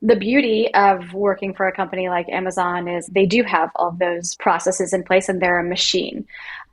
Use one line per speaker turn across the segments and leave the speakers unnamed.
The beauty of working for a company like Amazon is they do have all of those processes in place and they're a machine.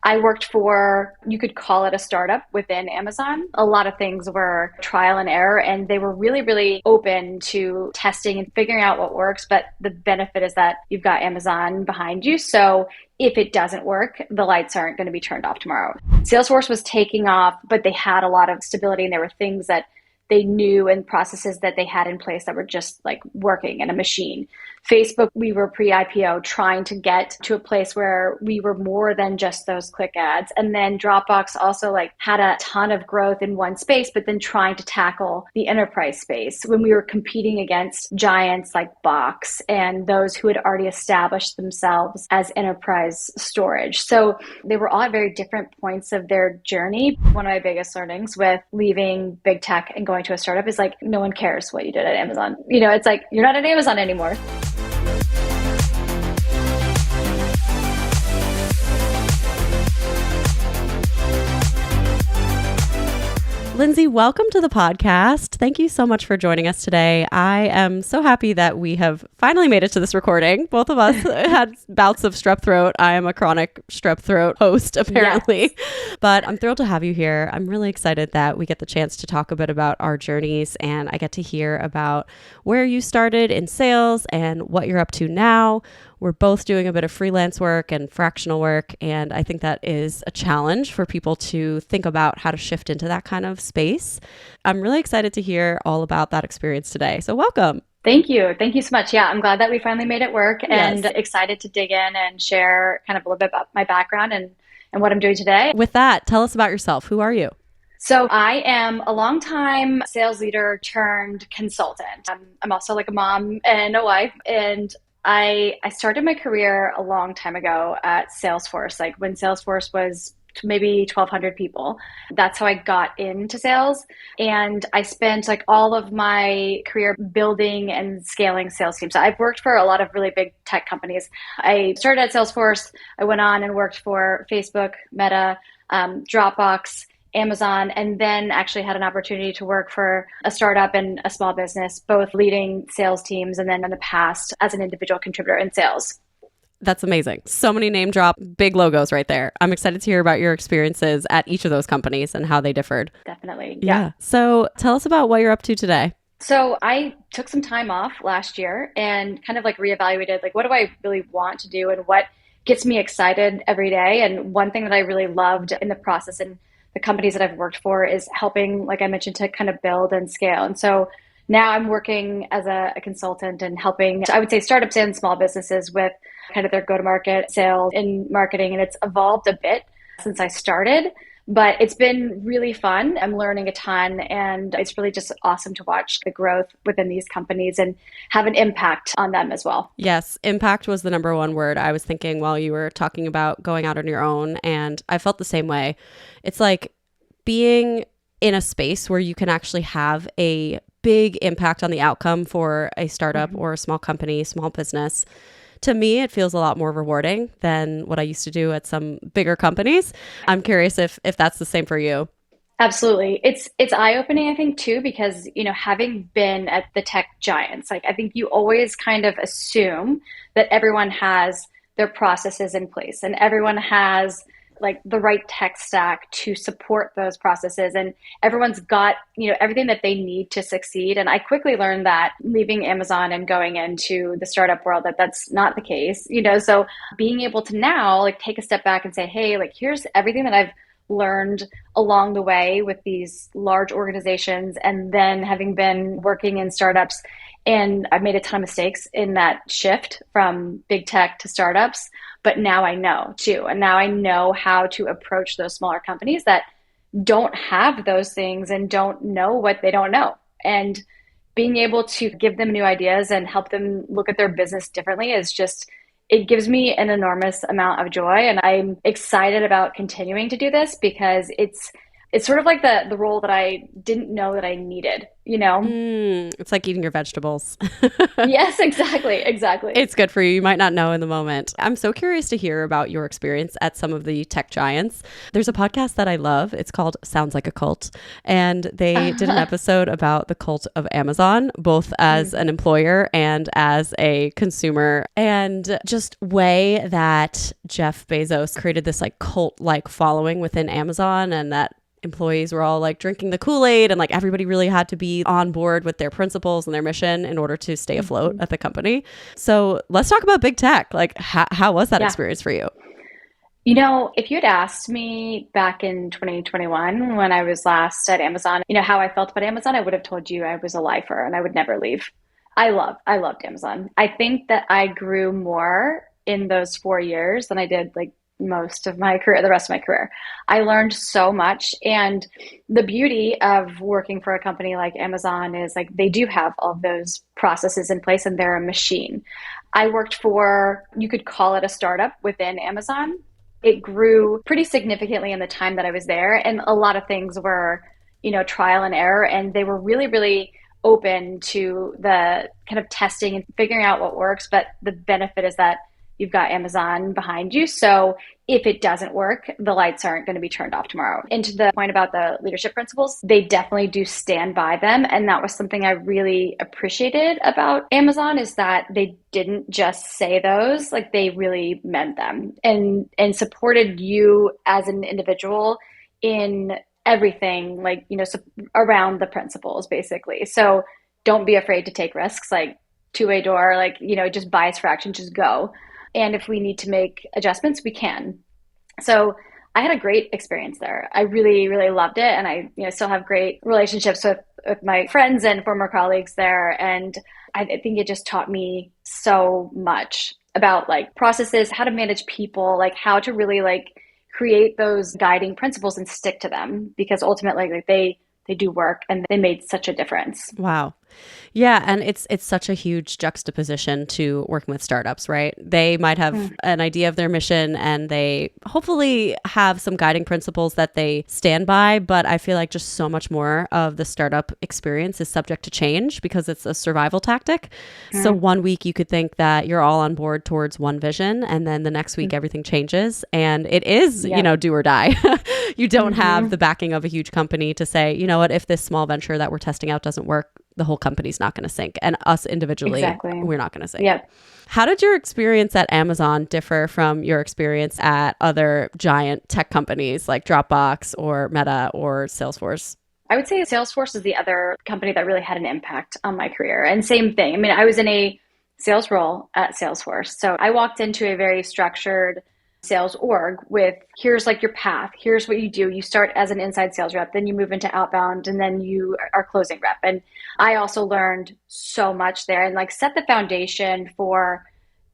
I worked for, you could call it a startup within Amazon. A lot of things were trial and error, and they were really, really open to testing and figuring out what works. But the benefit is that you've got Amazon behind you. So if it doesn't work, the lights aren't going to be turned off tomorrow. Salesforce was taking off, but they had a lot of stability, and there were things that they knew and processes that they had in place that were just like working in a machine. Facebook, we were pre-IPO trying to get to a place where we were more than just those click ads. And then Dropbox also like had a ton of growth in one space, but then trying to tackle the enterprise space when we were competing against giants like Box and those who had already established themselves as enterprise storage. So they were all at very different points of their journey. One of my biggest learnings with leaving big tech and going to a startup is like, no one cares what you did at Amazon. It's like, you're not at Amazon anymore.
Lindsey, welcome to the podcast. Thank you so much for joining us today. I am so happy that we have finally made it to this recording. Both of us had bouts of strep throat. I am a chronic strep throat host, apparently. Yes. But I'm thrilled to have you here. I'm really excited that we get the chance to talk a bit about our journeys, and I get to hear about where you started in sales and what you're up to now. We're both doing a bit of freelance work and fractional work, and I think that is a challenge for people to think about how to shift into that kind of space. I'm really excited to hear all about that experience today. So welcome.
Thank you. Thank you so much. Yeah, I'm glad that we finally made it work and excited to dig in and share kind of a little bit about my background and what I'm doing today.
With that, tell us about yourself. Who are you?
So I am a longtime sales leader turned consultant. I'm also like a mom and a wife, and I started my career a long time ago at Salesforce, like when Salesforce was maybe 1,200 people. That's how I got into sales. And I spent like all of my career building and scaling sales teams. So I've worked for a lot of really big tech companies. I started at Salesforce. I went on and worked for Facebook, Meta, Dropbox, Amazon, and then actually had an opportunity to work for a startup and a small business, both leading sales teams and then in the past as an individual contributor in sales.
That's amazing. So many name drop, big logos right there. I'm excited to hear about your experiences at each of those companies and how they differed.
Definitely. Yeah.
So tell us about what you're up to today.
So I took some time off last year and kind of like reevaluated, like, what do I really want to do and what gets me excited every day? And one thing that I really loved in the process and the companies that I've worked for is helping, like I mentioned, to kind of build and scale. And so now I'm working as a consultant and helping, I would say, startups and small businesses with kind of their go-to-market sales and marketing. And it's evolved a bit since I started, but it's been really fun. I'm learning a ton, and it's really just awesome to watch the growth within these companies and have an impact on them as well.
Yes, impact was the number one word I was thinking while you were talking about going out on your own. And I felt the same way. It's like being in a space where you can actually have a big impact on the outcome for a startup or a small company, small business. To me, it feels a lot more rewarding than what I used to do at some bigger companies. I'm curious if that's the same for you.
Absolutely. It's eye-opening, I think, too, because, having been at the tech giants, like I think you always kind of assume that everyone has their processes in place and everyone has like the right tech stack to support those processes. And everyone's got, everything that they need to succeed. And I quickly learned that leaving Amazon and going into the startup world, that's not the case, so being able to now like take a step back and say, hey, like here's everything that I've learned along the way with these large organizations. And then having been working in startups, and I've made a ton of mistakes in that shift from big tech to startups, but now I know too. And now I know how to approach those smaller companies that don't have those things and don't know what they don't know. And being able to give them new ideas and help them look at their business differently is just, it gives me an enormous amount of joy. And I'm excited about continuing to do this because It's sort of like the role that I didn't know that I needed, you know?
It's like eating your vegetables.
Yes, exactly, exactly.
It's good for you. You might not know in the moment. I'm so curious to hear about your experience at some of the tech giants. There's a podcast that I love. It's called Sounds Like a Cult. And they did an episode about the cult of Amazon, both as an employer and as a consumer. And just way that Jeff Bezos created this like cult-like following within Amazon, and that employees were all like drinking the Kool-Aid, and like everybody really had to be on board with their principles and their mission in order to stay afloat at the company. So let's talk about big tech. Like how was that
Yeah.
experience for you?
If you had asked me back in 2021 when I was last at Amazon, how I felt about Amazon, I would have told you I was a lifer and I would never leave. I loved Amazon. I think that I grew more in those 4 years than I did like most of my career, the rest of my career. I learned so much. And the beauty of working for a company like Amazon is like they do have all of those processes in place and they're a machine. I worked for, you could call it a startup within Amazon. It grew pretty significantly in the time that I was there. And a lot of things were, trial and error. And they were really, really open to the kind of testing and figuring out what works. But the benefit is that you've got Amazon behind you. So if it doesn't work, the lights aren't going to be turned off tomorrow. And to the point about the leadership principles, they definitely do stand by them. And that was something I really appreciated about Amazon, is that they didn't just say those, like they really meant them and supported you as an individual in everything, like, around the principles, basically. So don't be afraid to take risks, like two-way door, like, just bias for action, just go. And if we need to make adjustments, we can. So I had a great experience there. I really, really loved it. And I still have great relationships with my friends and former colleagues there. And I think it just taught me so much about like processes, how to manage people, like how to really like create those guiding principles and stick to them, because ultimately like they do work and they made such a difference.
Wow. Yeah, and it's such a huge juxtaposition to working with startups, right? They might have an idea of their mission and they hopefully have some guiding principles that they stand by, but I feel like just so much more of the startup experience is subject to change because it's a survival tactic. So one week you could think that you're all on board towards one vision, and then the next week everything changes and it is, do or die. You don't have the backing of a huge company to say, you know what, if this small venture that we're testing out doesn't work, the whole company's not going to sink. And us individually, we're not going to sink.
Yep.
How did your experience at Amazon differ from your experience at other giant tech companies like Dropbox or Meta or Salesforce?
I would say Salesforce is the other company that really had an impact on my career. And same thing. I mean, I was in a sales role at Salesforce. So I walked into a very structured sales org with, here's like your path. Here's what you do. You start as an inside sales rep, then you move into outbound, and then you are closing rep. And I also learned so much there and like set the foundation for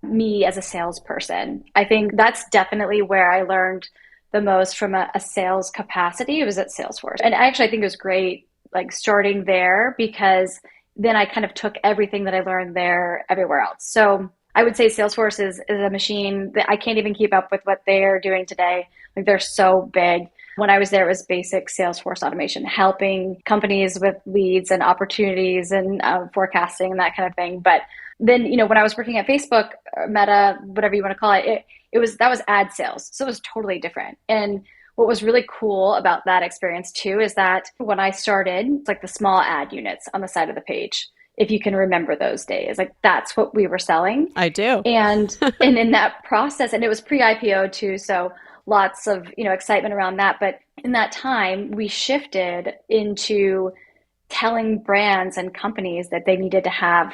me as a salesperson. I think that's definitely where I learned the most from a sales capacity. It was at Salesforce. And actually, I think it was great like starting there, because then I kind of took everything that I learned there everywhere else. So I would say Salesforce is a machine that I can't even keep up with what they're doing today. Like they're so big. When I was there, it was basic Salesforce automation, helping companies with leads and opportunities and forecasting and that kind of thing. But then, when I was working at Facebook, or Meta, whatever you want to call it, that was ad sales. So it was totally different. And what was really cool about that experience too is that when I started, it's like the small ad units on the side of the page. If you can remember those days, like that's what we were selling.
I do.
And in that process, and it was pre-IPO too, so lots of excitement around that. But in that time, we shifted into telling brands and companies that they needed to have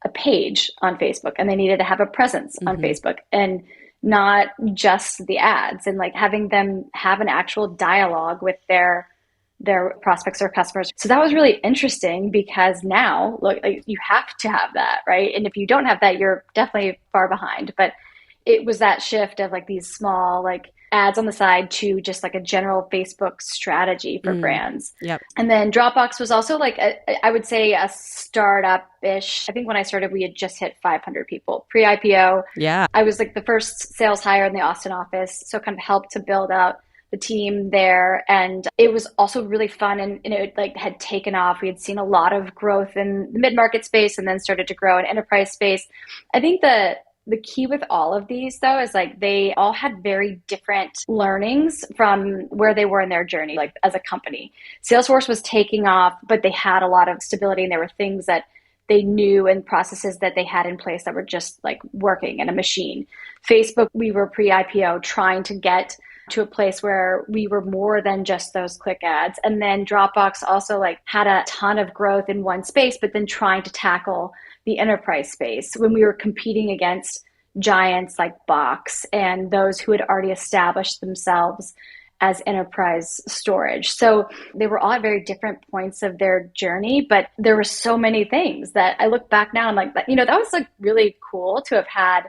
a page on Facebook and they needed to have a presence on Facebook, and not just the ads, and like having them have an actual dialogue with their prospects or customers. So that was really interesting, because now look, like, you have to have that, right? And if you don't have that, you're definitely far behind. But it was that shift of like these small like ads on the side to just like a general Facebook strategy for brands.
Yep.
And then Dropbox was also like, I would say a startup-ish. I think when I started, we had just hit 500 people pre-IPO.
Yeah.
I was like the first sales hire in the Austin office. So kind of helped to build out the team there. And it was also really fun, and it like had taken off. We had seen a lot of growth in the mid-market space and then started to grow in enterprise space. I think the key with all of these, though, is like they all had very different learnings from where they were in their journey, like as a company. Salesforce was taking off, but they had a lot of stability, and there were things that they knew and processes that they had in place that were just like working in a machine. Facebook, we were pre-IPO trying to get to a place where we were more than just those click ads. And then Dropbox also like had a ton of growth in one space, but then trying to tackle the enterprise space when we were competing against giants like Box and those who had already established themselves as enterprise storage. So they were all at very different points of their journey, but there were so many things that I look back now and like, that was like really cool to have had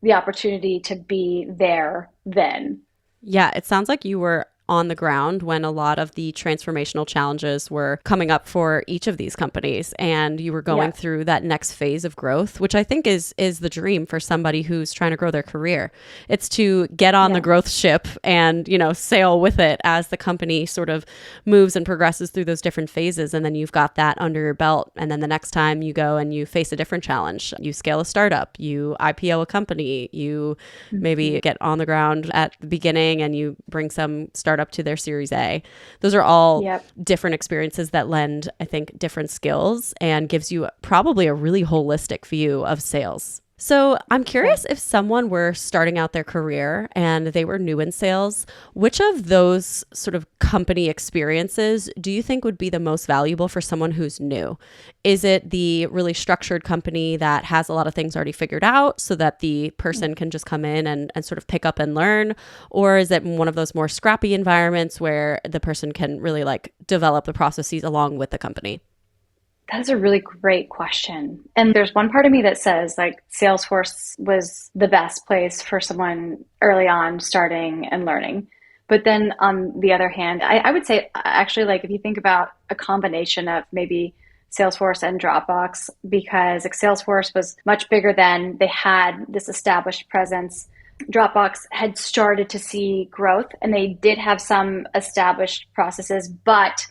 the opportunity to be there then.
Yeah, it sounds like you were on the ground when a lot of the transformational challenges were coming up for each of these companies, and you were going through that next phase of growth, which I think is the dream for somebody who's trying to grow their career. It's to get on the growth ship and, sail with it as the company sort of moves and progresses through those different phases. And then you've got that under your belt. And then the next time you go and you face a different challenge, you scale a startup, you IPO a company, you maybe get on the ground at the beginning and you bring some startup to their Series A. Those are all different experiences that lend, I think, different skills and gives you probably a really holistic view of sales. So I'm curious if someone were starting out their career and they were new in sales, which of those sort of company experiences do you think would be the most valuable for someone who's new? Is it the really structured company that has a lot of things already figured out so that the person can just come in and sort of pick up and learn? Or is it one of those more scrappy environments where the person can really like develop the processes along with the company?
That is a really great question. And there's one part of me that says like Salesforce was the best place for someone early on starting and learning. But then on the other hand, I would say actually like if you think about a combination of maybe Salesforce and Dropbox, because like Salesforce was much bigger then, they had this established presence. Dropbox had started to see growth and they did have some established processes, but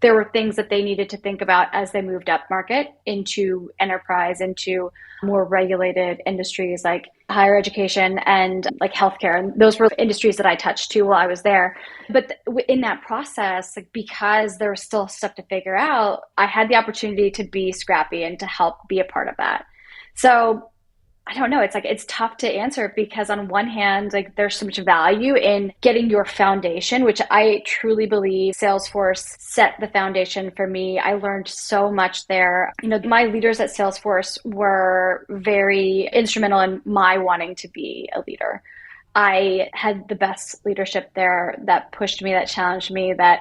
there were things that they needed to think about as they moved up market into enterprise, into more regulated industries like higher education and like healthcare. And those were industries that I touched too while I was there. But in that process, like, because there was still stuff to figure out, I had the opportunity to be scrappy and to help be a part of that. So I don't know. It's like, it's tough to answer because on one hand, like there's so much value in getting your foundation, which I truly believe Salesforce set the foundation for me. I learned so much there. My leaders at Salesforce were very instrumental in my wanting to be a leader. I had the best leadership there that pushed me, that challenged me, that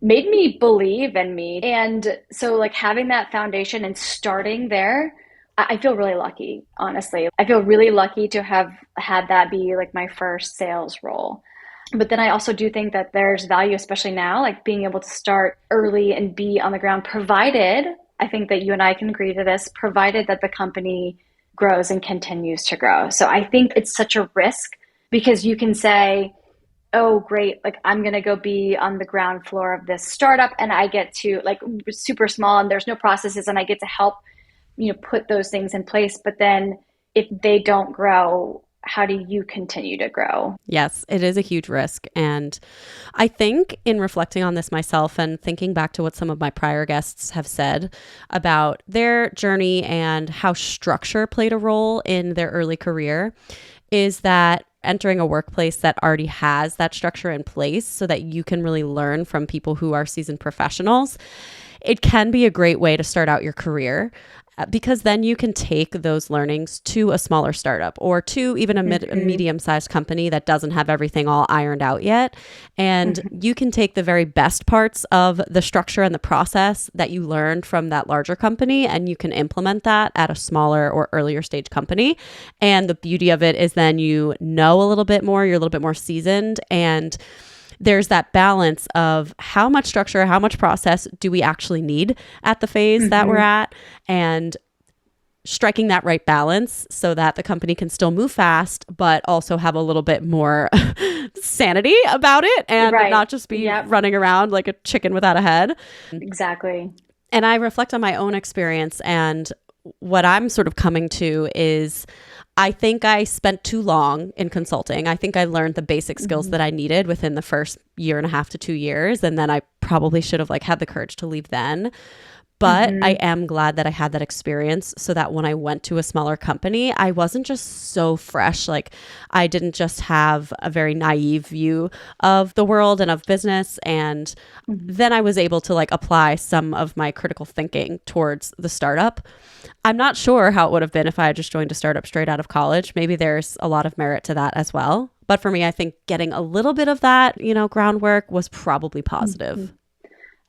made me believe in me. And so like having that foundation and starting there, I feel really lucky, honestly. I feel really lucky to have had that be like my first sales role. But then I also do think that there's value, especially now, like being able to start early and be on the ground, provided, I think that you and I can agree to this, provided that the company grows and continues to grow. So I think it's such a risk because you can say, oh, great, like I'm going to go be on the ground floor of this startup and I get to like super small and there's no processes and I get to help put those things in place. But then if they don't grow, how do you continue to grow?
Yes, it is a huge risk. And I think in reflecting on this myself and thinking back to what some of my prior guests have said about their journey and how structure played a role in their early career, is that entering a workplace that already has that structure in place so that you can really learn from people who are seasoned professionals, it can be a great way to start out your career. Because then you can take those learnings to a smaller startup or to even a medium-sized company that doesn't have everything all ironed out yet. And you can take the very best parts of the structure and the process that you learned from that larger company and you can implement that at a smaller or earlier stage company. And the beauty of it is then you know a little bit more, you're a little bit more seasoned, and there's that balance of how much structure, how much process do we actually need at the phase that we're at, and striking that right balance so that the company can still move fast, but also have a little bit more sanity about it and
Right.
not just be
Yep.
running around like a chicken without a head.
Exactly.
And I reflect on my own experience, and what I'm sort of coming to is I think I spent too long in consulting. I think I learned the basic skills that I needed within the first year and a half to 2 years. And then I probably should have like had the courage to leave then. But I am glad that I had that experience so that when I went to a smaller company, I wasn't just so fresh. Like I didn't just have a very naive view of the world and of business. And then I was able to like apply some of my critical thinking towards the startup. I'm not sure how it would have been if I had just joined a startup straight out of college. Maybe there's a lot of merit to that as well. But for me, I think getting a little bit of that, groundwork was probably positive.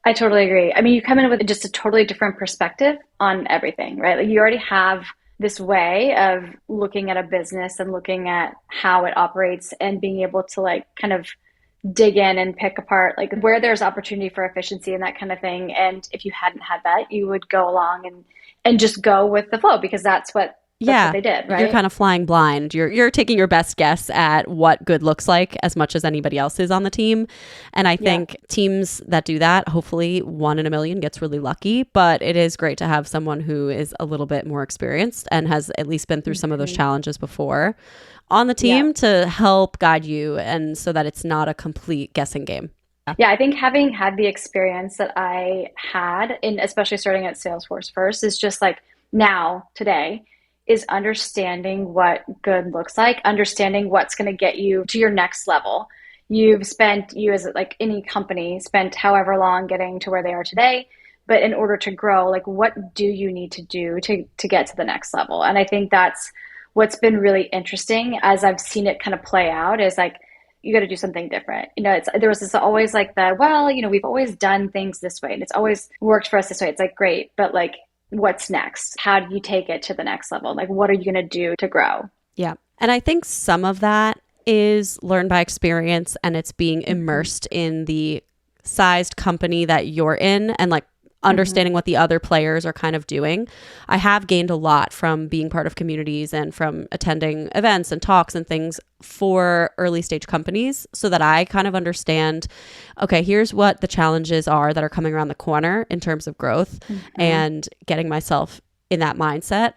I totally agree. I mean, you come in with just a totally different perspective on everything, right? Like you already have this way of looking at a business and looking at how it operates and being able to like kind of dig in and pick apart like where there's opportunity for efficiency and that kind of thing. And if you hadn't had that, you would go along and just go with the flow because that's what
Yeah,
they did,
you're
right?
kind of flying blind. You're taking your best guess at what good looks like as much as anybody else is on the team. And I
Yeah.
think teams that do that, hopefully one in a million gets really lucky, but it is great to have someone who is a little bit more experienced and has at least been through some of those challenges before on the
Yeah.
team to help guide you and so that it's not a complete guessing game.
Yeah, I think having had the experience that I had in especially starting at Salesforce first is just like now, today, is understanding what good looks like, understanding what's going to get you to your next level. You as like any company, spent however long getting to where they are today. But in order to grow, like what do you need to do to get to the next level? And I think that's what's been really interesting as I've seen it kind of play out is like you got to do something different. There was this always like we've always done things this way and it's always worked for us this way. It's like great, but like what's next? How do you take it to the next level? Like what are you going to do to grow?
Yeah. And I think some of that is learned by experience and it's being immersed in the sized company that you're in and like understanding what the other players are kind of doing. I have gained a lot from being part of communities and from attending events and talks and things for early stage companies so that I kind of understand, okay, here's what the challenges are that are coming around the corner in terms of growth and getting myself in that mindset.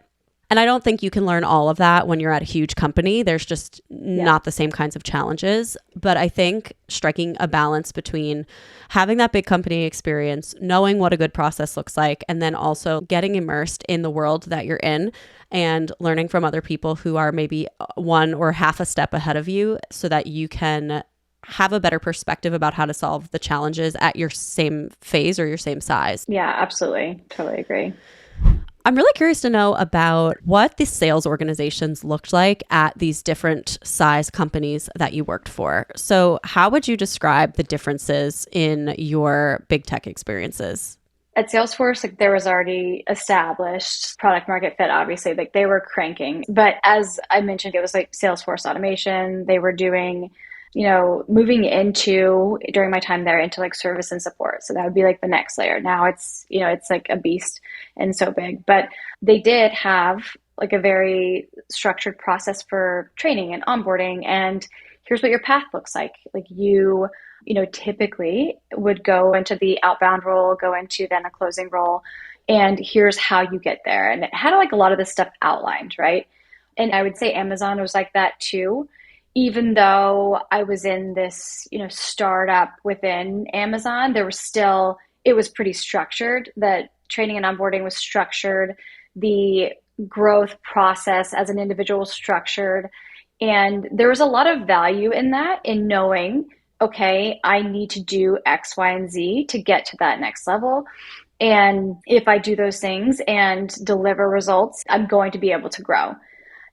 And I don't think you can learn all of that when you're at a huge company. There's just not the same kinds of challenges. But I think striking a balance between having that big company experience, knowing what a good process looks like, and then also getting immersed in the world that you're in and learning from other people who are maybe one or half a step ahead of you so that you can have a better perspective about how to solve the challenges at your same phase or your same size.
Yeah, absolutely. Totally agree.
I'm really curious to know about what the sales organizations looked like at these different size companies that you worked for. So how would you describe the differences in your big tech experiences?
At Salesforce, like there was already established product market fit, obviously, like they were cranking. But as I mentioned, it was like Salesforce automation. They were doing, moving into during my time there into like service and support. So that would be like the next layer. Now it's like a beast and so big. But they did have like a very structured process for training and onboarding. And here's what your path looks like. Like typically would go into the outbound role, go into then a closing role, and here's how you get there. And it had like a lot of this stuff outlined, right? And I would say Amazon was like that too. Even though I was in this, startup within Amazon, it was pretty structured. The training and onboarding was structured. The growth process as an individual was structured. And there was a lot of value in that, in knowing, okay, I need to do X, Y, and Z to get to that next level. And if I do those things and deliver results, I'm going to be able to grow.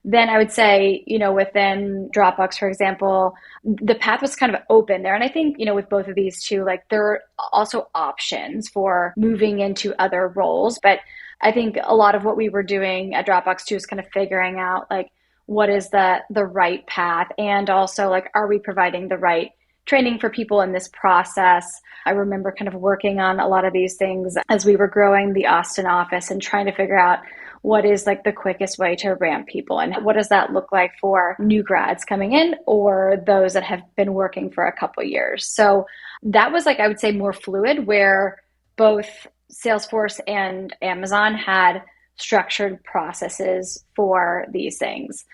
Then I would say, within Dropbox, for example, the path was kind of open there. And I think, with both of these two, like there are also options for moving into other roles. But I think a lot of what we were doing at Dropbox too is kind of figuring out like what is the right path, and also like are we providing the right training for people in this process. I remember kind of working on a lot of these things as we were growing the Austin office and trying to figure out what is like the quickest way to ramp people, and what does that look like for new grads coming in or those that have been working for a couple years. So that was like, I would say, more fluid, where both Salesforce and Amazon had structured processes for these things.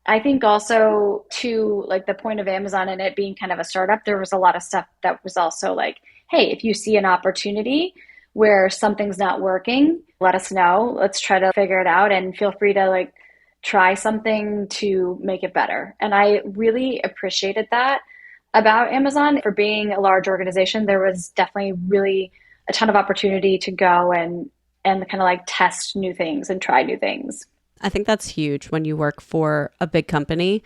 I think also, to like the point of Amazon and it being kind of a startup, there was a lot of stuff that was also like, hey, if you see an opportunity where something's not working, let us know. Let's try to figure it out, and feel free to like try something to make it better. And I really appreciated that about Amazon. For being a large organization, there was definitely really a ton of opportunity to go and kind of like test new things and try new things.
I think that's huge when you work for a big company.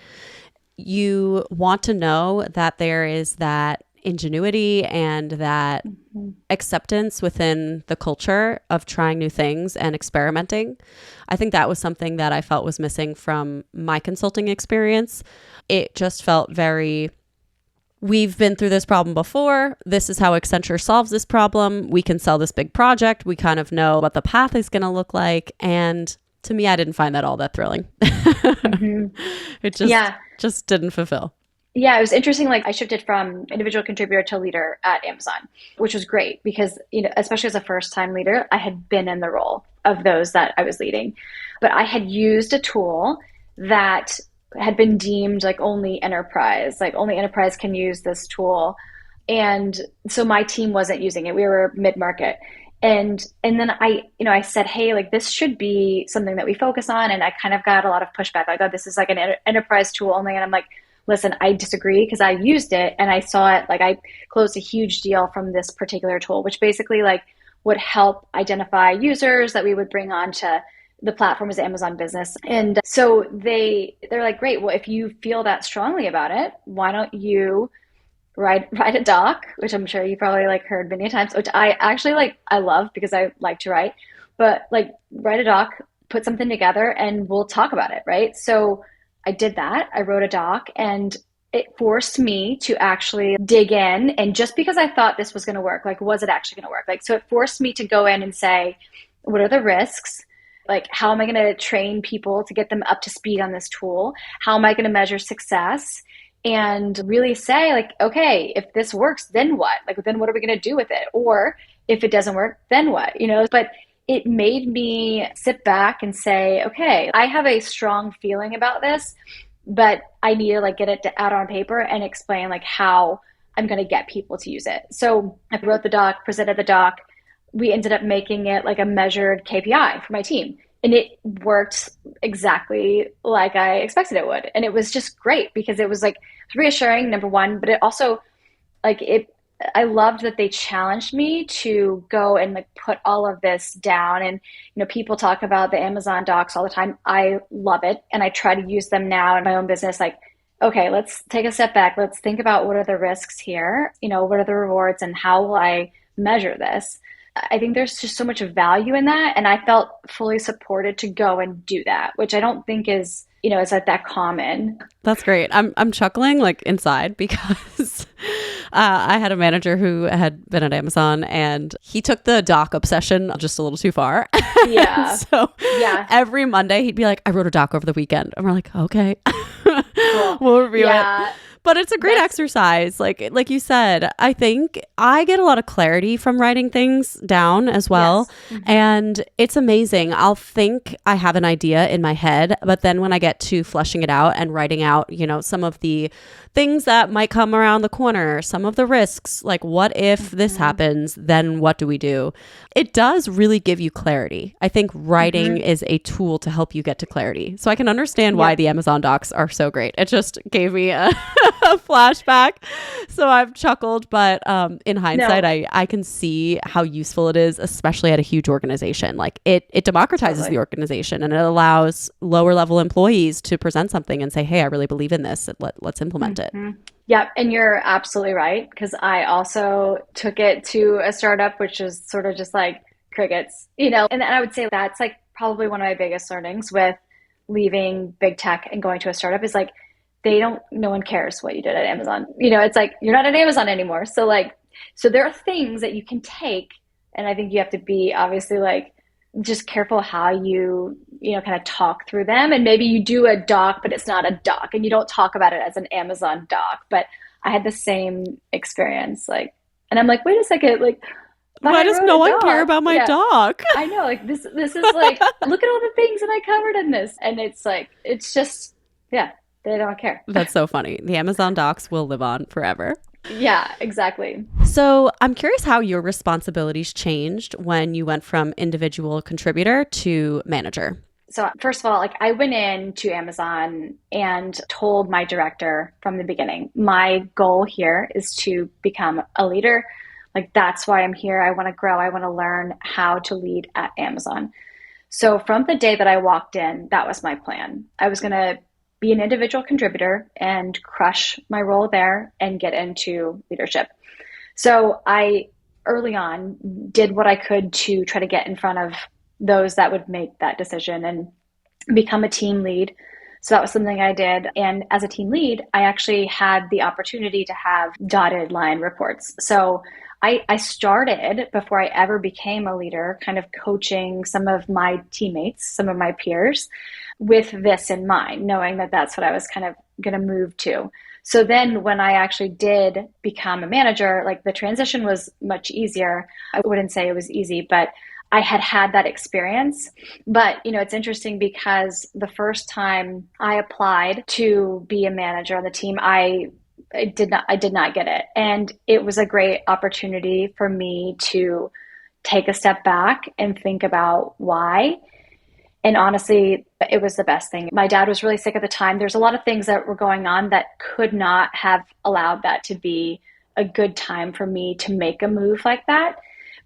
You want to know that there is that ingenuity and that acceptance within the culture of trying new things and experimenting. I think that was something that I felt was missing from my consulting experience. It just felt very, we've been through this problem before. This is how Accenture solves this problem. We can sell this big project. We kind of know what the path is going to look like. And to me, I didn't find that all that thrilling. It just didn't fulfill.
Yeah, it was interesting. Like, I shifted from individual contributor to leader at Amazon, which was great because, especially as a first-time leader, I had been in the role of those that I was leading. But I had used a tool that had been deemed like only enterprise can use this tool. And so my team wasn't using it. We were mid-market. And then I said, hey, like this should be something that we focus on. And I kind of got a lot of pushback. Like, oh, this is like an enterprise tool only. And I'm like, listen, I disagree, because I used it and I saw it. Like, I closed a huge deal from this particular tool, which basically like would help identify users that we would bring onto the platform as Amazon Business. And so they're like, great, well, if you feel that strongly about it, why don't you write a doc, which I'm sure you probably like heard many times, which I actually I love because I like to write, but like write a doc, put something together, and we'll talk about it, right? So I did that. I wrote a doc, and it forced me to actually dig in. And just because I thought this was going to work, like, was it actually going to work? Like, so it forced me to go in and say, what are the risks? Like, how am I going to train people to get them up to speed on this tool? How am I going to measure success? And really say, like, okay, if this works, then what? Like, then what are we going to do with it? Or if it doesn't work, then what? But it made me sit back and say, okay, I have a strong feeling about this, but I need to like get it out on paper and explain like how I'm going to get people to use it. So I wrote the doc, presented the doc. We ended up making it like a measured KPI for my team. And it worked exactly like I expected it would. And it was just great because it was like reassuring, number one, but it also I loved that they challenged me to go and like put all of this down. And, people talk about the Amazon docs all the time. I love it. And I try to use them now in my own business. Like, okay, let's take a step back. Let's think about what are the risks here? What are the rewards and how will I measure this? I think there's just so much value in that. And I felt fully supported to go and do that, which I don't think is like that common.
That's great. I'm chuckling like inside because I had a manager who had been at Amazon and he took the doc obsession just a little too far.
Yeah.
So every Monday he'd be like, I wrote a doc over the weekend. And we're like, okay,
cool.
We'll review it. But it's a great exercise. Like you said, I think I get a lot of clarity from writing things down as well. Yes. Mm-hmm. And it's amazing. I'll think I have an idea in my head, but then when I get to fleshing it out and writing out, some of the things that might come around the corner, some of the risks, like what if this happens, then what do we do? It does really give you clarity. I think writing is a tool to help you get to clarity. So I can understand why the Amazon docs are so great. It just gave me a flashback. So I've chuckled, but in hindsight, I can see how useful it is, especially at a huge organization. Like it democratizes the organization and it allows lower level employees to present something and say, hey, I really believe in this. Let's implement it.
Yeah, and you're absolutely right, because I also took it to a startup, which is sort of just like crickets, and I would say that's like probably one of my biggest learnings with leaving big tech and going to a startup is like, no one cares what you did at Amazon. It's like, you're not at Amazon anymore. So there are things that you can take. And I think you have to be obviously like just careful how you kind of talk through them. And maybe you do a doc, but it's not a doc and you don't talk about it as an Amazon doc. But I had the same experience. And I'm like, wait a second, but
Why
I
does
wrote
no
a
one care
doc.
about my
Yeah,
doc?
I know. This is like, look at all the things that I covered in this. And it's like, it's just, yeah, they don't care.
That's so funny. The Amazon docs will live on forever.
Yeah, exactly.
So I'm curious how your responsibilities changed when you went from individual contributor to manager.
So first of all, I went into Amazon and told my director from the beginning, my goal here is to become a leader. That's why I'm here. I want to grow. I want to learn how to lead at Amazon. So from the day that I walked in, that was my plan. I was going to be an individual contributor and crush my role there and get into leadership. So I early on did what I could to try to get in front of those that would make that decision and become a team lead. So that was something I did. And as a team lead, I actually had the opportunity to have dotted line reports. So I started before I ever became a leader, kind of coaching some of my teammates, some of my peers with this in mind, knowing that that's what I was kind of going to move to. So then when I actually did become a manager, the transition was much easier. I wouldn't say it was easy, but I had that experience. But, it's interesting because the first time I applied to be a manager on the team, I did not get it. And it was a great opportunity for me to take a step back and think about why. And honestly, it was the best thing. My dad was really sick at the time. There's a lot of things that were going on that could not have allowed that to be a good time for me to make a move like that.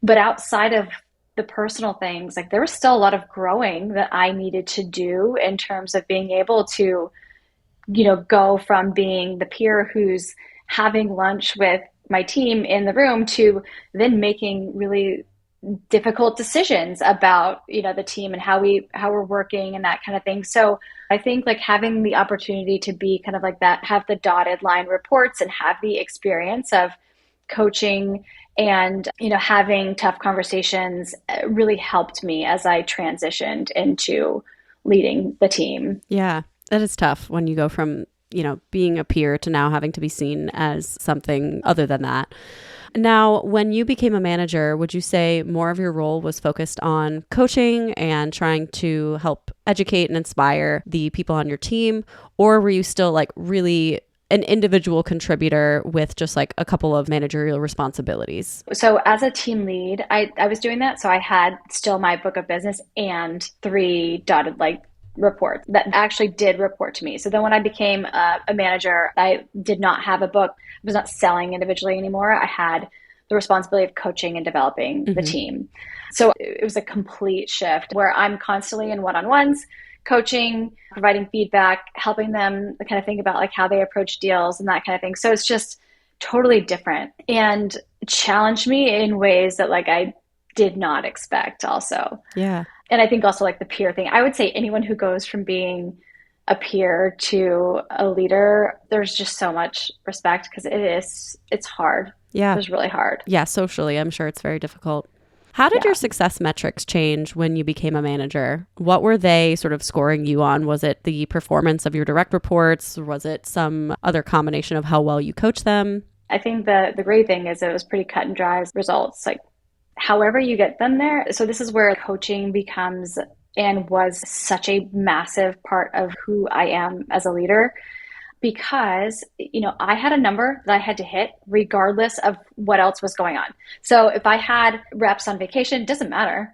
But outside of the personal things, there was still a lot of growing that I needed to do in terms of being able to, go from being the peer who's having lunch with my team in the room to then making really difficult decisions about, the team and how we're working and that kind of thing. So I think having the opportunity to be kind of that, have the dotted line reports and have the experience of coaching and, having tough conversations really helped me as I transitioned into leading the team.
Yeah, that is tough when you go from, being a peer to now having to be seen as something other than that. Now, when you became a manager, would you say more of your role was focused on coaching and trying to help educate and inspire the people on your team? Or were you still really an individual contributor with just a couple of managerial responsibilities?
So as a team lead, I was doing that. So I had still my book of business and 3 dotted reports that actually did report to me. So then when I became a manager, I did not have a book. I was not selling individually anymore. I had the responsibility of coaching and developing the team. So it was a complete shift where I'm constantly in one-on-ones, coaching, providing feedback, helping them kind of think about how they approach deals and that kind of thing. So it's just totally different and challenged me in ways that I did not expect also.
Yeah.
And I think also the peer thing, I would say anyone who goes from being a peer to a leader, there's just so much respect because it's hard.
Yeah.
It was really hard.
Yeah. Socially, I'm sure it's very difficult. How did your success metrics change when you became a manager? What were they sort of scoring you on? Was it the performance of your direct reports? Was it some other combination of how well you coach them?
I think the great thing is it was pretty cut and dry results. However you get them there. So this is where coaching becomes and was such a massive part of who I am as a leader because, I had a number that I had to hit regardless of what else was going on. So if I had reps on vacation, it doesn't matter.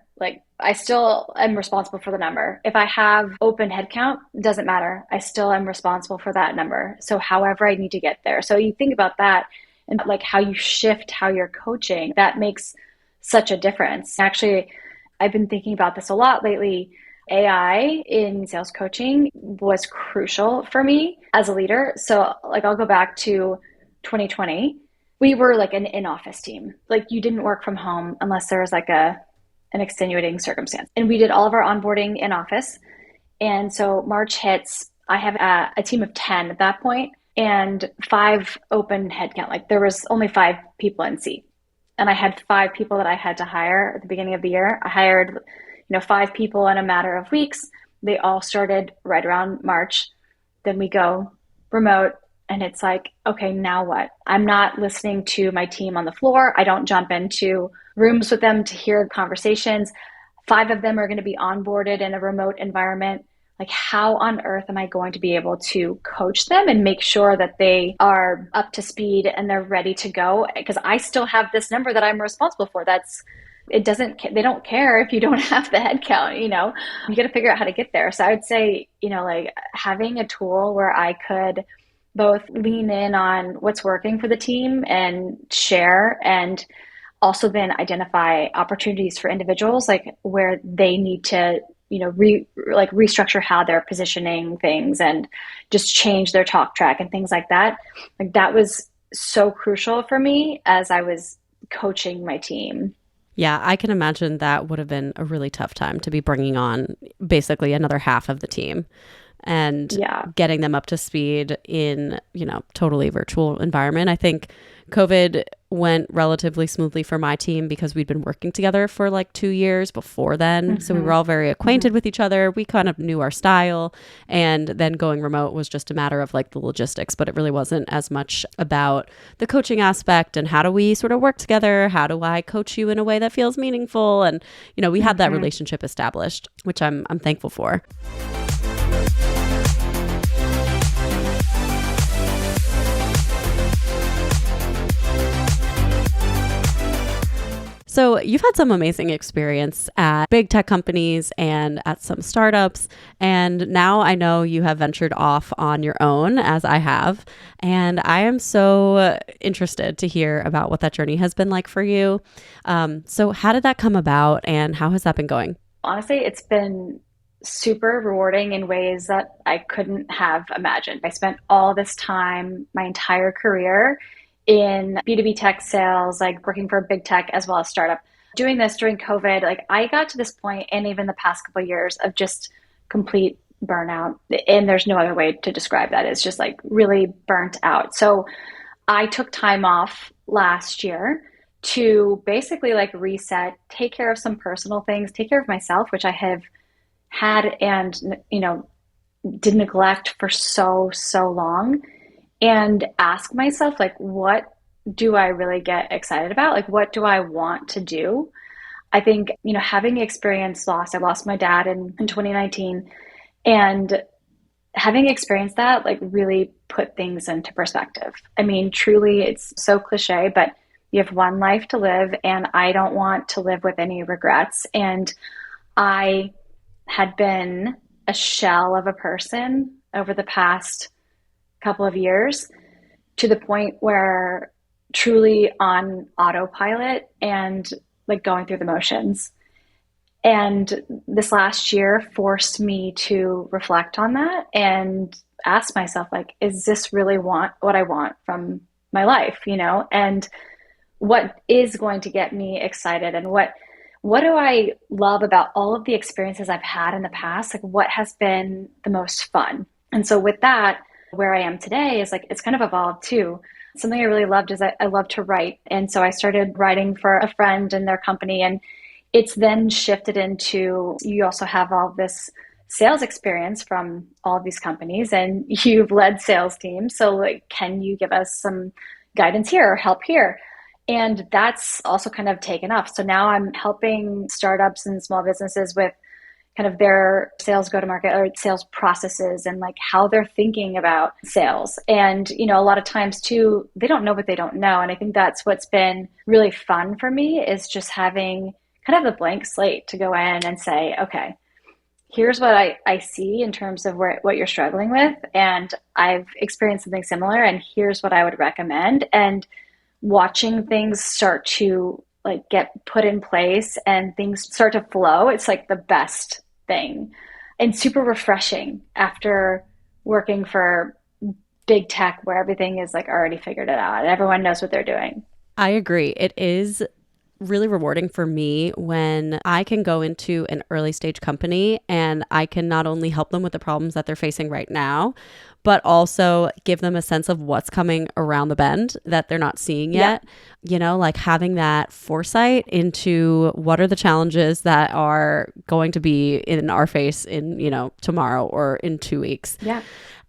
I still am responsible for the number. If I have open headcount, doesn't matter. I still am responsible for that number. So however I need to get there. So you think about that and how you shift how you're coaching, that makes such a difference. Actually, I've been thinking about this a lot lately. AI in sales coaching was crucial for me as a leader. So I'll go back to 2020. We were an in-office team. You didn't work from home unless there was an extenuating circumstance. And we did all of our onboarding in office. And so March hits, I have a team of 10 at that point and 5 open headcount. There was only 5 people in seat. And I had 5 people that I had to hire at the beginning of the year. I hired, 5 people in a matter of weeks. They all started right around March. Then we go remote, and it's like, okay, now what? I'm not listening to my team on the floor. I don't jump into rooms with them to hear conversations. 5 of them are going to be onboarded in a remote environment. Like, how on earth am I going to be able to coach them and make sure that they are up to speed and they're ready to go? Because I still have this number that I'm responsible for. They don't care if you don't have the head count, you got to figure out how to get there. So I would say, like having a tool where I could both lean in on what's working for the team and share, and also then identify opportunities for individuals, like where they need to, restructure how they're positioning things and just change their talk track and things like that. Like that was so crucial for me as I was coaching my team.
Yeah, I can imagine that would have been a really tough time to be bringing on basically another half of the team and getting them up to speed in, totally virtual environment. I think COVID went relatively smoothly for my team because we'd been working together for like 2 years before then. Mm-hmm. So we were all very acquainted with each other. We kind of knew our style. And then going remote was just a matter of like the logistics, but it really wasn't as much about the coaching aspect and how do we sort of work together? How do I coach you in a way that feels meaningful? And, we had that relationship established, which I'm thankful for. So you've had some amazing experience at big tech companies and at some startups. And now I know you have ventured off on your own, as I have. And I am so interested to hear about what that journey has been like for you. So how did that come about and how has that been going?
Honestly, it's been super rewarding in ways that I couldn't have imagined. I spent all this time, my entire career, in B2B tech sales, like working for big tech as well as startup. Doing this during COVID, like I got to this point, and even the past couple of years, of just complete burnout. And there's no other way to describe that. It's just like really burnt out. So I took time off last year to basically like reset, take care of some personal things, take care of myself, which I have had and, did neglect for so long. And ask myself, like, what do I really get excited about? Like, what do I want to do? I think, having experienced loss, I lost my dad in 2019, and having experienced that, like, really put things into perspective. I mean, truly, it's so cliche, but you have one life to live, and I don't want to live with any regrets. And I had been a shell of a person over the past couple of years, to the point where truly on autopilot and like going through the motions. And this last year forced me to reflect on that and ask myself, like, is this really what I want from my life, and what is going to get me excited, and what do I love about all of the experiences I've had in the past? Like, what has been the most fun? And so with that, where I am today is like, it's kind of evolved too. Something I really loved is I love to write. And so I started writing for a friend and their company. And it's then shifted into, you also have all this sales experience from all of these companies, and you've led sales teams. So like, can you give us some guidance here or help here? And that's also kind of taken off. So now I'm helping startups and small businesses with kind of their sales go-to-market or sales processes and like how they're thinking about sales. And, a lot of times too, they don't know what they don't know. And I think that's what's been really fun for me, is just having kind of a blank slate to go in and say, okay, here's what I see in terms of what you're struggling with. And I've experienced something similar, and here's what I would recommend. And watching things start to like get put in place and things start to flow, it's like the best thing and super refreshing after working for big tech where everything is like already figured it out and everyone knows what they're doing.
I agree. It is really rewarding for me when I can go into an early stage company and I can not only help them with the problems that they're facing right now, but also give them a sense of what's coming around the bend that they're not seeing yet. You know, like having that foresight into what are the challenges that are going to be in our face in, you know, tomorrow or in 2 weeks.
Yeah.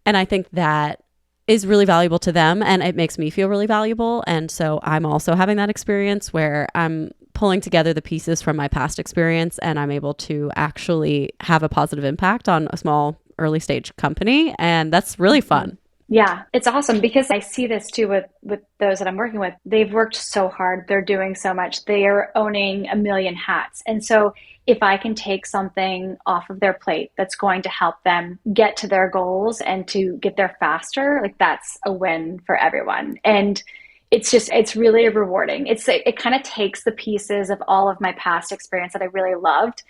And I think that is really valuable to them, and it makes me feel really valuable. And so I'm also having that experience where I'm pulling together the pieces from my past experience and I'm able to actually have a positive impact on a small early stage company. And that's really fun.
Yeah, it's awesome because I see this too with those that I'm working with. They've worked so hard. They're doing so much. They are owning a million hats. And so if I can take something off of their plate that's going to help them get to their goals and to get there faster, like that's a win for everyone. And it's really rewarding. It kind of takes the pieces of all of my past experience that I really loved,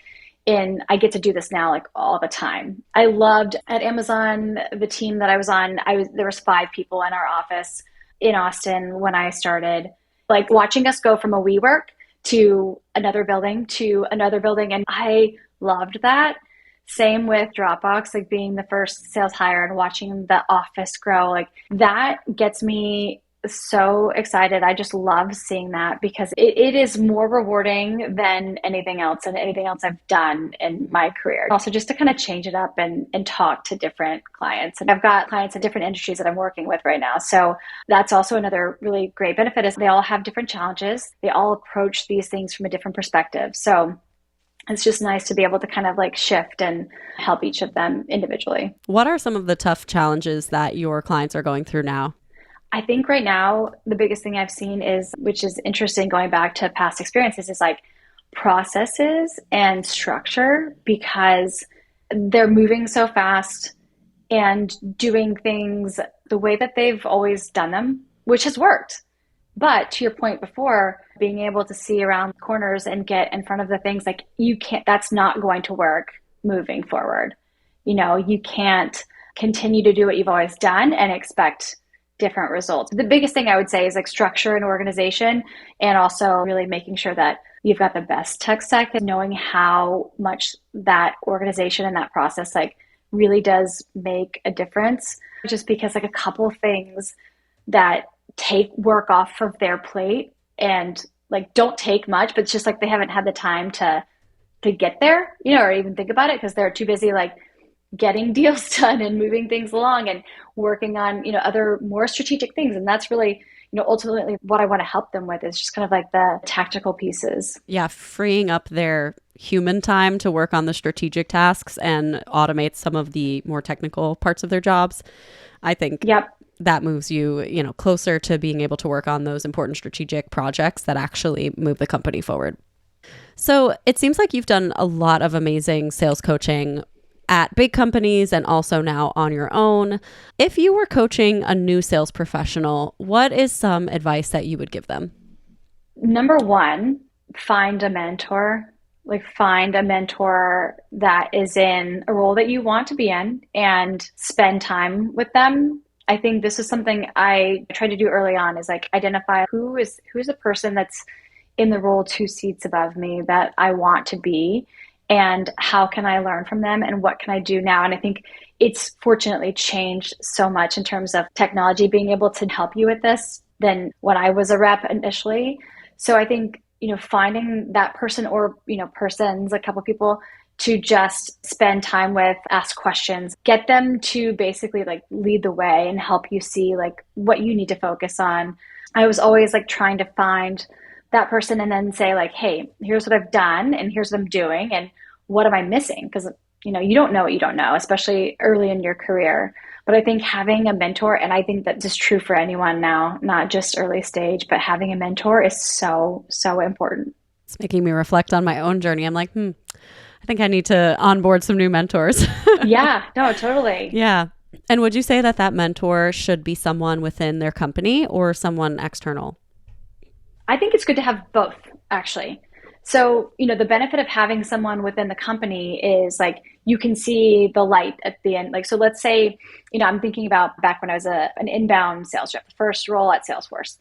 and I get to do this now like all the time. I loved at Amazon, the team that I was on, there was 5 people in our office in Austin when I started, like watching us go from a WeWork to another building. And I loved that. Same with Dropbox, like being the first sales hire and watching the office grow, like that gets me so excited. I just love seeing that because it is more rewarding than anything else and anything else I've done in my career. Also, just to kind of change it up and talk to different clients. And I've got clients in different industries that I'm working with right now. So that's also another really great benefit is they all have different challenges. They all approach these things from a different perspective. So it's just nice to be able to kind of like shift and help each of them individually.
What are some of the tough challenges that your clients are going through now?
I think right now, the biggest thing I've seen is, which is interesting going back to past experiences, is like processes and structure because they're moving so fast and doing things the way that they've always done them, which has worked. But to your point before, being able to see around corners and get in front of the things like that's not going to work moving forward. You know, you can't continue to do what you've always done and expect different results. The biggest thing I would say is like structure and organization, and also really making sure that you've got the best tech stack and knowing how much that organization and that process like really does make a difference. Just because like a couple of things that take work off of their plate and like don't take much, but it's just like they haven't had the time to get there, you know, or even think about it because they're too busy like getting deals done and moving things along and working on, you know, other more strategic things. And that's really, you know, ultimately what I want to help them with is just kind of like the tactical pieces.
Yeah, freeing up their human time to work on the strategic tasks and automate some of the more technical parts of their jobs. I think that moves you, you know, closer to being able to work on those important strategic projects that actually move the company forward. So it seems like you've done a lot of amazing sales coaching at big companies and also now on your own. If you were coaching a new sales professional, what is some advice that you would give them?
Number one, find a mentor. Like find a mentor that is in a role that you want to be in and spend time with them. I think this is something I tried to do early on is like identify who's a person that's in the role 2 seats above me that I want to be. And how can I learn from them and what can I do now? And I think it's fortunately changed so much in terms of technology being able to help you with this than when I was a rep initially. So I think, you know, finding that person or, you know, persons, a couple people to just spend time with, ask questions, get them to basically like lead the way and help you see like what you need to focus on. I was always like trying to find that person and then say like, hey, here's what I've done and here's what I'm doing and what am I missing? Because, you know, you don't know what you don't know, especially early in your career. But I think having a mentor, and I think that is true for anyone now, not just early stage, but having a mentor is so, so important.
It's making me reflect on my own journey. I'm like, I think I need to onboard some new mentors.
Yeah, no, totally.
Yeah. And would you say that that mentor should be someone within their company or someone external?
I think it's good to have both, actually. So, you know, the benefit of having someone within the company is like you can see the light at the end. Like, so let's say, you know, I'm thinking about back when I was an inbound sales rep, the first role at Salesforce.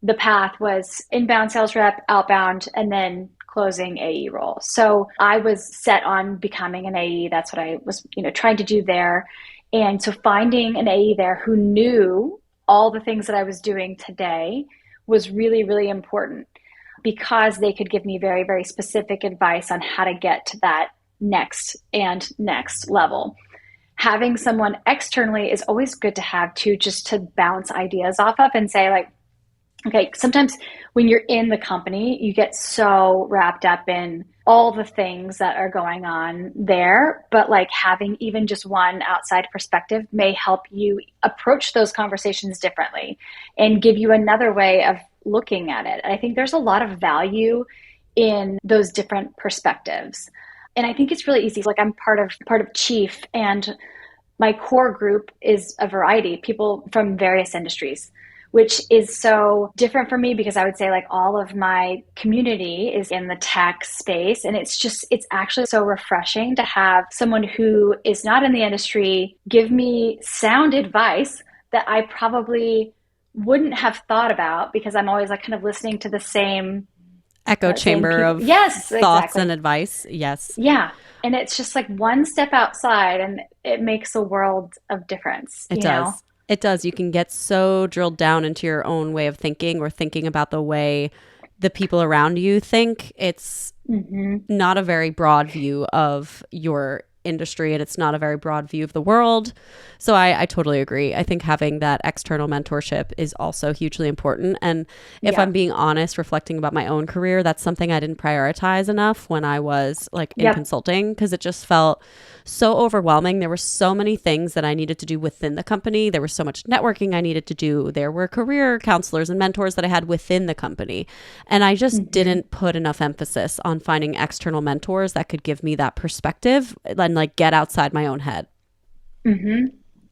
the path was inbound sales rep, outbound, and then closing AE role. So I was set on becoming an AE. That's what I was, trying to do there. And so finding an AE there who knew all the things that I was doing today was really, really important because they could give me very, very specific advice on how to get to that next and next level. Having someone externally is always good to have too, just to bounce ideas off of and say like, okay, sometimes when you're in the company, you get so wrapped up in all the things that are going on there, but like having even just one outside perspective may help you approach those conversations differently and give you another way of looking at it. And I think there's a lot of value in those different perspectives. And I think it's really easy. Like I'm part of Chief, and my core group is a variety, people from various industries, which is so different for me because I would say like all of my community is in the tech space. And it's actually so refreshing to have someone who is not in the industry give me sound advice that I probably wouldn't have thought about because I'm always like kind of listening to the same
echo chamber of
yes,
thoughts
exactly.
and advice. Yes.
Yeah. And it's just like one step outside and it makes a world of difference.
It does. It does. You can get so drilled down into your own way of thinking or thinking about the way the people around you think. It's not a very broad view of your industry, and it's not a very broad view of the world. So I totally agree. I think having that external mentorship is also hugely important. And if I'm being honest, reflecting about my own career, that's something I didn't prioritize enough when I was like in consulting, because it just felt so overwhelming. There were so many things that I needed to do within the company. There was so much networking I needed to do. There were career counselors and mentors that I had within the company. And I just didn't put enough emphasis on finding external mentors that could give me that perspective and like get outside my own head.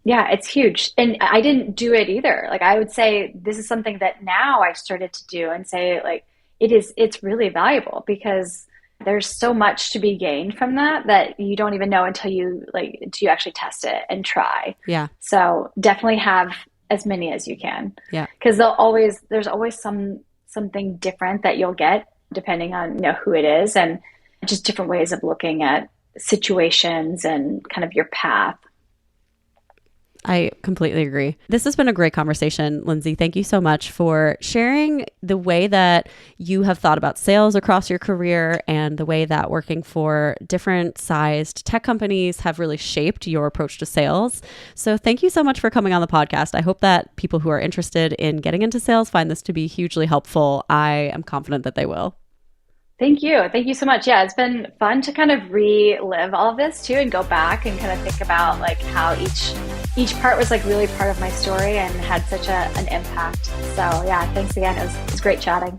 Yeah, it's huge. And I didn't do it either. Like I would say this is something that now I've started to do and say like it's really valuable because there's so much to be gained from that you don't even know until you actually test it and try.
Yeah.
So definitely have as many as you can.
Yeah.
Because there's always something different that you'll get depending on who it is and just different ways of looking at situations and kind of your path.
I completely agree. This has been a great conversation, Lindsey. Thank you so much for sharing the way that you have thought about sales across your career and the way that working for different sized tech companies have really shaped your approach to sales. So thank you so much for coming on the podcast. I hope that people who are interested in getting into sales find this to be hugely helpful. I am confident that they will.
Thank you. Thank you so much. Yeah, it's been fun to kind of relive all of this too and go back and kind of think about like how each part was like really part of my story and had such an impact. So yeah, thanks again. It was great chatting.